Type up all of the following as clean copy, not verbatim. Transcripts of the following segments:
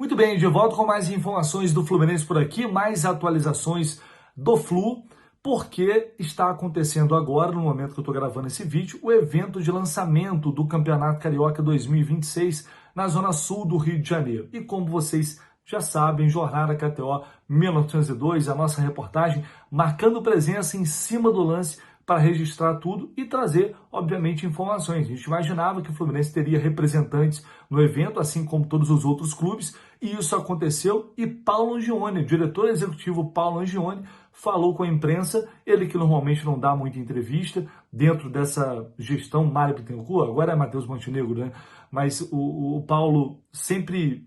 Muito bem, de volta com mais informações do Fluminense por aqui, mais atualizações do Flu, porque está acontecendo agora, no momento que eu estou gravando esse vídeo, o evento de lançamento do Campeonato Carioca 2026 na Zona Sul do Rio de Janeiro. E como vocês já sabem, Jornada KTO 1902, a nossa reportagem, marcando presença em cima do lance para registrar tudo e trazer, obviamente, informações. A gente imaginava que o Fluminense teria representantes no evento, assim como todos os outros clubes, e isso aconteceu. E Paulo Angione, o diretor executivo Paulo Angione, falou com a imprensa, ele que normalmente não dá muita entrevista, dentro dessa gestão Mário Bittencourt, agora é Matheus Montenegro, né? Mas o Paulo sempre,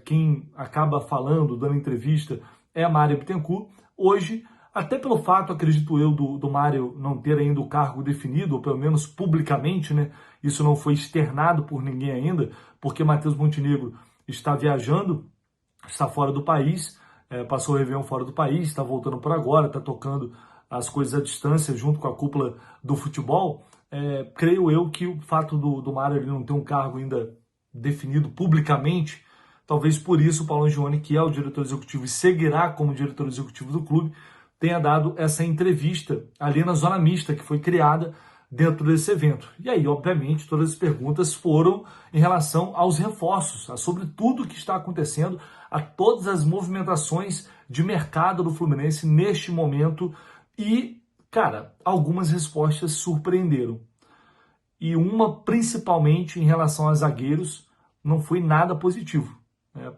quem acaba falando, dando entrevista, é a Mário Bittencourt. Hoje, até pelo fato, acredito eu, do Mário não ter ainda o cargo definido, ou pelo menos publicamente, né? Isso não foi externado por ninguém ainda, porque Matheus Montenegro está viajando, está fora do país, passou o Réveillon fora do país, está voltando por agora, está tocando as coisas à distância junto com a cúpula do futebol. Creio eu que o fato do Mário ele não ter um cargo ainda definido publicamente, talvez por isso o Paulo Angione, que é o diretor executivo e seguirá como diretor executivo do clube, tenha dado essa entrevista ali na Zona Mista, que foi criada dentro desse evento. E aí, obviamente, todas as perguntas foram em relação aos reforços, sobre tudo que está acontecendo, a todas as movimentações de mercado do Fluminense neste momento. E, cara, algumas respostas surpreenderam. E uma, principalmente, em relação a zagueiros, não foi nada positivo.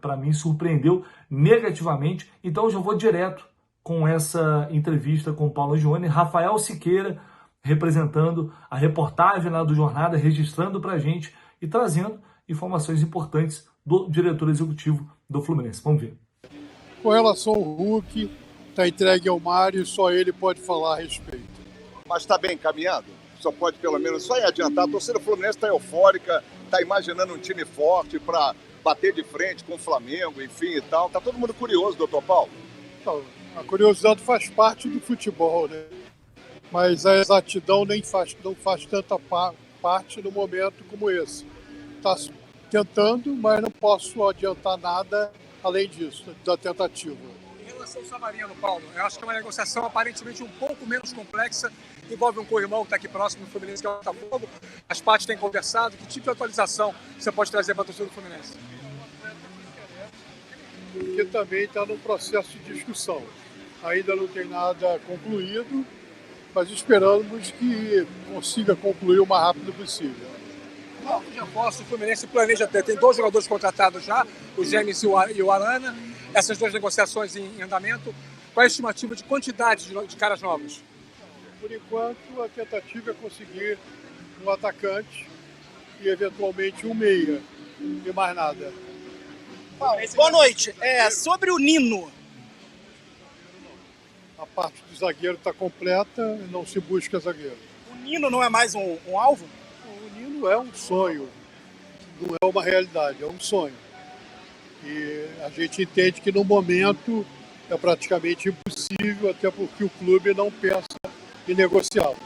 Para mim, surpreendeu negativamente. Então, eu já vou direto com essa entrevista com o Paulo Angione, Rafael Siqueira, representando a reportagem lá do Jornada, registrando para a gente e trazendo informações importantes do diretor executivo do Fluminense. Vamos ver. Com relação ao Hulk, está entregue ao Mário, só ele pode falar a respeito. Mas está bem encaminhado? Só pode pelo menos só adiantar. A torcida Fluminense está eufórica, está imaginando um time forte para bater de frente com o Flamengo, enfim e tal. Está todo mundo curioso, doutor Paulo? Então, a curiosidade faz parte do futebol, né? Mas a exatidão não faz tanta parte no momento como esse. Está tentando, mas não posso adiantar nada além disso, da tentativa. Em relação ao Savarino, Paulo, eu acho que é uma negociação aparentemente um pouco menos complexa, envolve um co-irmão que está aqui próximo do Fluminense, que é o Botafogo. As partes têm conversado. Que tipo de atualização você pode trazer para a torcida do Fluminense? Porque também está num processo de discussão. Ainda não tem nada concluído, mas esperamos que consiga concluir o mais rápido possível. Qual de aposta o Fluminense planeja ter? Tem 2 jogadores contratados já, o Gêmeos e o Arana. Essas 2 negociações em andamento. Qual é a estimativa de quantidade de caras novos? Por enquanto, a tentativa é conseguir um atacante e, eventualmente, um meia. E mais nada. Boa noite. Sobre o Nino. A parte do zagueiro está completa, não se busca zagueiro. O Nino não é mais um alvo? O Nino é um sonho, não é uma realidade, é um sonho. E a gente entende que no momento é praticamente impossível, até porque o clube não pensa em negociá-lo.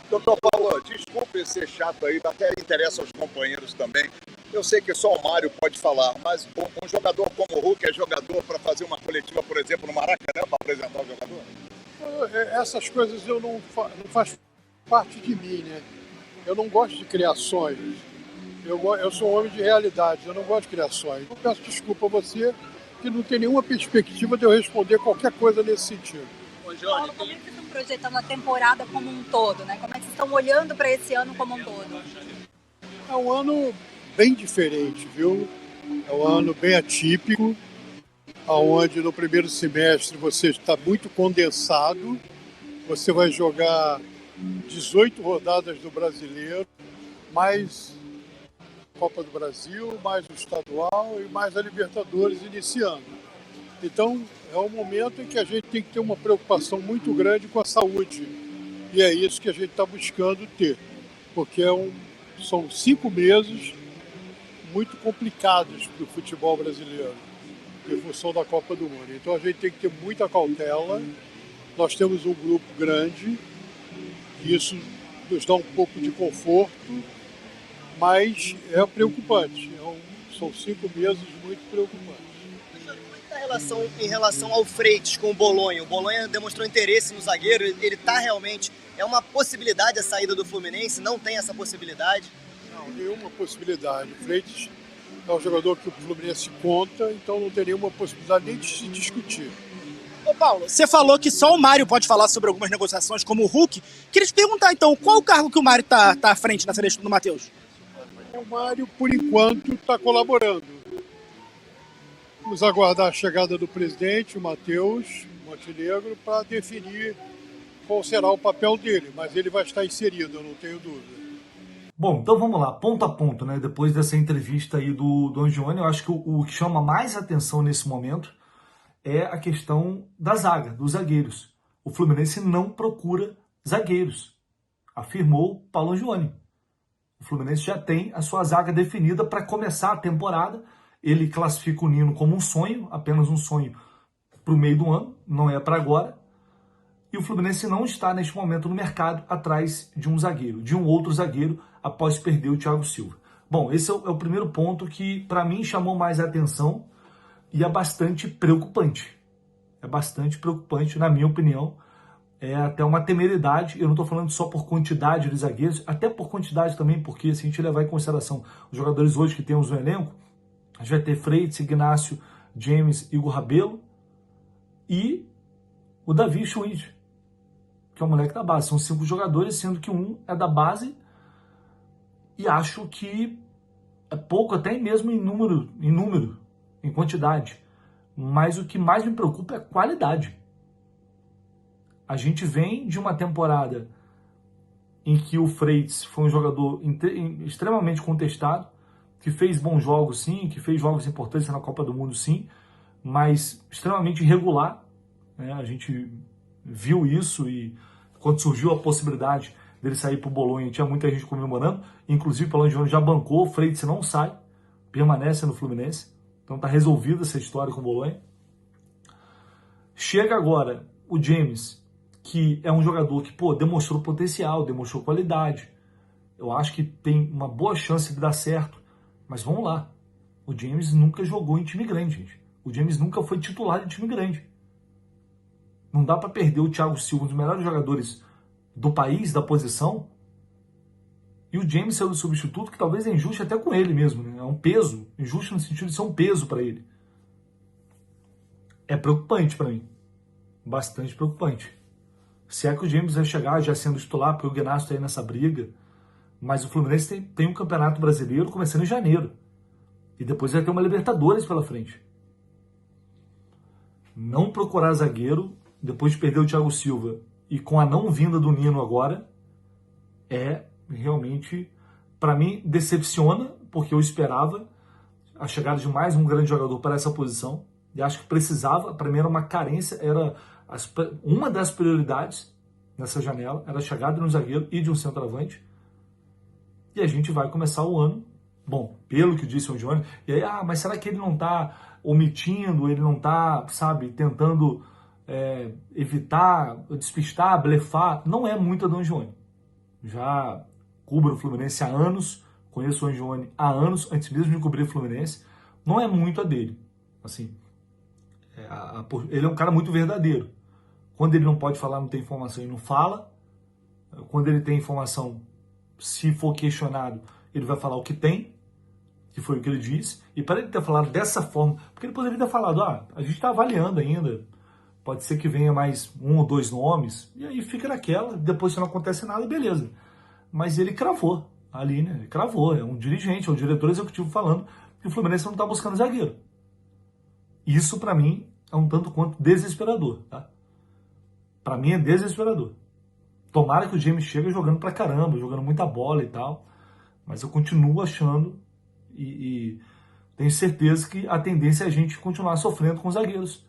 Doutor Paulo, desculpe ser chato aí, até interessa aos companheiros também. Eu sei que só o Mário pode falar, mas um jogador como o Hulk é jogador para fazer uma coletiva, por exemplo, no Maracanã, para apresentar o jogador? Essas coisas não faz parte de mim, né? Eu não gosto de criações. Eu sou um homem de realidade, eu não gosto de criações. Eu peço desculpa a você, que não tem nenhuma perspectiva de eu responder qualquer coisa nesse sentido. Paulo, como é que vocês estão projetando a temporada como um todo, né? Como é que vocês estão olhando para esse ano como um todo? É um ano bem diferente, viu? É um ano bem atípico, onde no primeiro semestre você está muito condensado, você vai jogar 18 rodadas do Brasileiro, mais Copa do Brasil, mais o Estadual e mais a Libertadores iniciando. Então, é um momento em que a gente tem que ter uma preocupação muito grande com a saúde. E é isso que a gente está buscando ter, porque são 5 meses muito complicados para o futebol brasileiro, em função da Copa do Mundo. Então a gente tem que ter muita cautela. Nós temos um grupo grande, e isso nos dá um pouco de conforto, mas é preocupante. São 5 meses muito preocupantes. Tá em relação ao Freitas com o Bolonha? O Bolonha demonstrou interesse no zagueiro, ele tá realmente... É uma possibilidade a saída do Fluminense? Não tem essa possibilidade? Não, nenhuma possibilidade. O Freitas é um jogador que o Fluminense conta, então não tem nenhuma possibilidade nem de se discutir. Ô Paulo, você falou que só o Mário pode falar sobre algumas negociações, como o Hulk. Queria te perguntar, então, qual o cargo que o Mário tá à frente nessa lista do Matheus? O Mário, por enquanto, está colaborando. Vamos aguardar a chegada do presidente, o Matheus Montenegro, para definir qual será o papel dele, mas ele vai estar inserido, eu não tenho dúvida. Bom, então vamos lá, ponto a ponto, né? Depois dessa entrevista aí do Angione, eu acho que o que chama mais atenção nesse momento é a questão da zaga, dos zagueiros. O Fluminense não procura zagueiros, afirmou Paulo Angione. O Fluminense já tem a sua zaga definida para começar a temporada. Ele classifica o Nino como um sonho, apenas um sonho para o meio do ano, não é para agora. E o Fluminense não está neste momento no mercado atrás de um zagueiro, de um outro zagueiro, após perder o Thiago Silva. Bom, esse é o primeiro ponto que para mim chamou mais a atenção e é bastante preocupante. É bastante preocupante, na minha opinião. É até uma temeridade. Eu não estou falando só por quantidade de zagueiros, até por quantidade também, porque se a gente levar em consideração os jogadores hoje que temos no elenco, a gente vai ter Freitas, Ignácio, James, Igor Rabelo e o Davi Schwid, que é o moleque da base. São 5 jogadores, sendo que um é da base, e acho que é pouco até mesmo em número, em quantidade. Mas o que mais me preocupa é a qualidade. A gente vem de uma temporada em que o Freitas foi um jogador extremamente contestado, que fez bons jogos sim, que fez jogos importantes na Copa do Mundo sim, mas extremamente irregular, né? A gente viu isso e quando surgiu a possibilidade dele sair para o Bolonha, tinha muita gente comemorando, inclusive o Paulo Angione já bancou, o Freitas não sai, permanece no Fluminense, então está resolvida essa história com o Bolonha. Chega agora o James, que é um jogador que demonstrou potencial, demonstrou qualidade, eu acho que tem uma boa chance de dar certo, mas vamos lá, o James nunca jogou em time grande, gente. O James nunca foi titular de time grande. Não dá para perder o Thiago Silva, um dos melhores jogadores do país, da posição, e o James ser o substituto, que talvez é injusto até com ele mesmo, né? É um peso, injusto no sentido de ser um peso para ele. É preocupante para mim, bastante preocupante. Se é que o James vai chegar já sendo titular, porque o Ignacio está aí nessa briga, mas o Fluminense tem um campeonato brasileiro começando em janeiro, e depois vai ter uma Libertadores pela frente. Não procurar zagueiro depois de perder o Thiago Silva e com a não vinda do Nino agora, é realmente, para mim, decepciona, porque eu esperava a chegada de mais um grande jogador para essa posição, e acho que precisava, para mim era uma carência, era uma das prioridades nessa janela, era a chegada de um zagueiro e de um centroavante, e a gente vai começar o ano, bom, pelo que disse o Angione, e aí, mas será que ele não está omitindo, ele não está, tentando evitar, despistar, blefar? Não é muito do Angione. Já cubro o Fluminense há anos, conheço o Angione há anos, antes mesmo de cobrir o Fluminense, não é muito a dele. Assim, ele é um cara muito verdadeiro. Quando ele não pode falar, não tem informação, ele não fala. Quando ele tem informação, se for questionado, ele vai falar o que tem, que foi o que ele disse. E para ele ter falado dessa forma, porque ele poderia ter falado, a gente está avaliando ainda, pode ser que venha mais 1 ou 2 nomes, e aí fica naquela, depois se não acontece nada, beleza. Mas ele cravou ali, né? Ele cravou, é um dirigente, é um diretor executivo falando que o Fluminense não está buscando zagueiro. Isso, para mim, é um tanto quanto desesperador, tá? Para mim é desesperador. Tomara que o James chegue jogando pra caramba, jogando muita bola e tal, mas eu continuo achando e tenho certeza que a tendência é a gente continuar sofrendo com os zagueiros.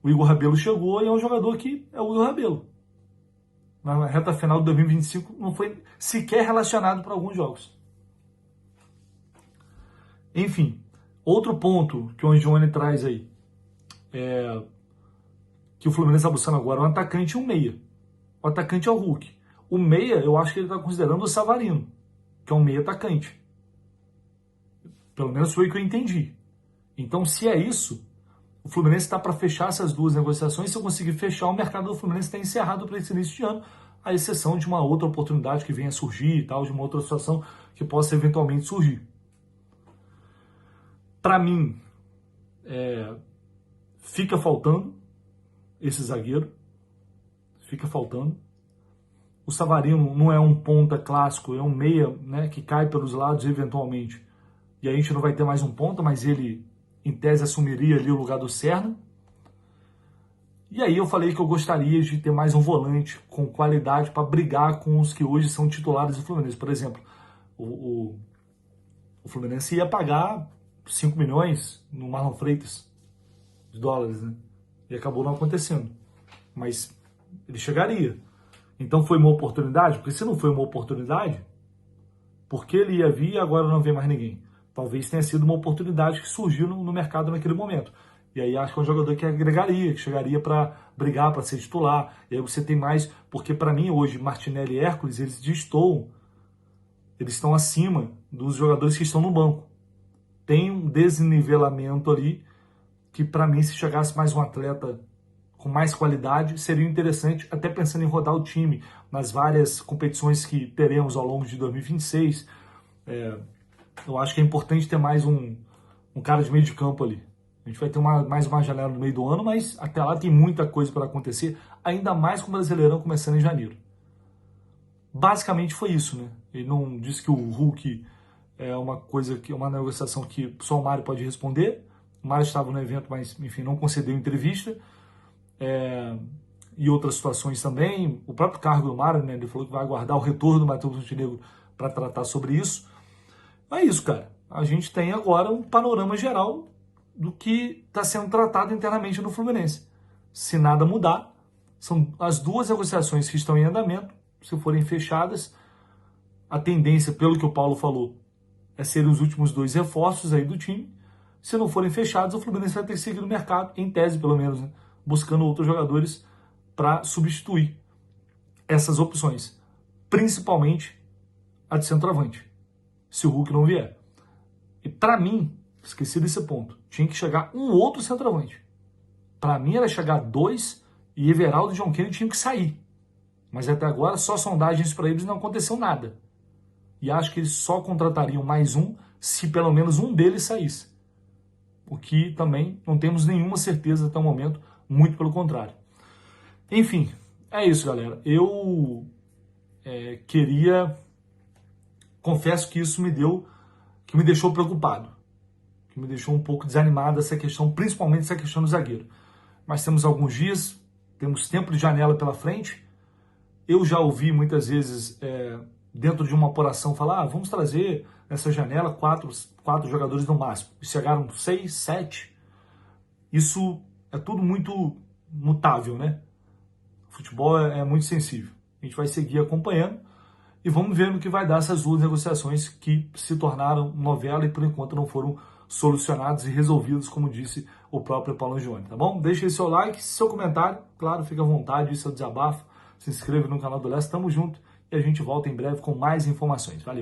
O Igor Rabelo chegou e é um jogador que é o Igor Rabelo. Na reta final de 2025 não foi sequer relacionado para alguns jogos. Enfim, outro ponto que o Angione traz aí é que o Fluminense está buscando agora um atacante e um meia. O atacante é o Hulk. O meia, eu acho que ele está considerando o Savarino, que é um meia atacante. Pelo menos foi o que eu entendi. Então, se é isso, O Fluminense está para fechar essas duas negociações. Se eu conseguir fechar, o mercado do Fluminense está encerrado para esse início de ano, à exceção de uma outra oportunidade que venha a surgir e tal, de uma outra situação que possa eventualmente surgir. Para mim, fica faltando esse zagueiro, fica faltando. O Savarino não é um ponta clássico, é um meia, né, que cai pelos lados eventualmente. E a gente não vai ter mais um ponta, mas ele, em tese, assumiria ali o lugar do Serna. E aí eu falei que eu gostaria de ter mais um volante com qualidade para brigar com os que hoje são titulares do Fluminense. Por exemplo, o Fluminense ia pagar 5 milhões no Marlon Freitas de dólares, né? E acabou não acontecendo. Mas ele chegaria. Então foi uma oportunidade? Porque se não foi uma oportunidade, por que ele ia vir e agora não vê mais ninguém? Talvez tenha sido uma oportunidade que surgiu no mercado naquele momento. E aí acho que é um jogador que agregaria, que chegaria para brigar, para ser titular. E aí você tem mais, porque para mim hoje, Martinelli e Hércules, eles destoam, eles estão acima dos jogadores que estão no banco. Tem um desnivelamento ali, que para mim, se chegasse mais um atleta com mais qualidade, seria interessante, até pensando em rodar o time nas várias competições que teremos ao longo de 2026. Eu acho que é importante ter mais um cara de meio de campo ali. A gente vai ter mais uma janela no meio do ano, mas até lá tem muita coisa para acontecer, ainda mais com o Brasileirão começando em janeiro. Basicamente foi isso, né? Ele não disse que o Hulk é uma negociação que só o Mário pode responder. O Mário estava no evento, mas, enfim, não concedeu entrevista. E outras situações também. O próprio cargo do Mário, né? Ele falou que vai aguardar o retorno do Matheus Montenegro para tratar sobre isso. É isso, cara. A gente tem agora um panorama geral do que está sendo tratado internamente no Fluminense. Se nada mudar, são as duas negociações que estão em andamento. Se forem fechadas, a tendência, pelo que o Paulo falou, é serem os últimos 2 reforços aí do time. Se não forem fechados, o Fluminense vai ter que seguir no mercado, em tese pelo menos, né? Buscando outros jogadores para substituir essas opções. Principalmente a de centroavante, se o Hulk não vier. E para mim, esqueci desse ponto, tinha que chegar um outro centroavante. Para mim era chegar 2 e Everaldo e John Kennedy tinham que sair. Mas até agora só sondagens para eles, não aconteceu nada. E acho que eles só contratariam mais um se pelo menos um deles saísse. O que também não temos nenhuma certeza até o momento, muito pelo contrário. Enfim, é isso, galera. Eu confesso que isso me deixou preocupado, que me deixou um pouco desanimado essa questão, principalmente essa questão do zagueiro. Mas temos alguns dias, temos tempo de janela pela frente. Eu já ouvi muitas vezes, dentro de uma apuração, falar, vamos trazer nessa janela 4 jogadores no máximo. E chegaram 6, 7. Isso é tudo muito mutável, né? O futebol é muito sensível. A gente vai seguir acompanhando e vamos ver no que vai dar essas duas negociações que se tornaram novela e por enquanto não foram solucionados e resolvidos, como disse o próprio Paulo Angione, tá bom? Deixe aí seu like, seu comentário, claro, fica à vontade, seu desabafo, se inscreva no canal do Leste, tamo junto e a gente volta em breve com mais informações. Valeu!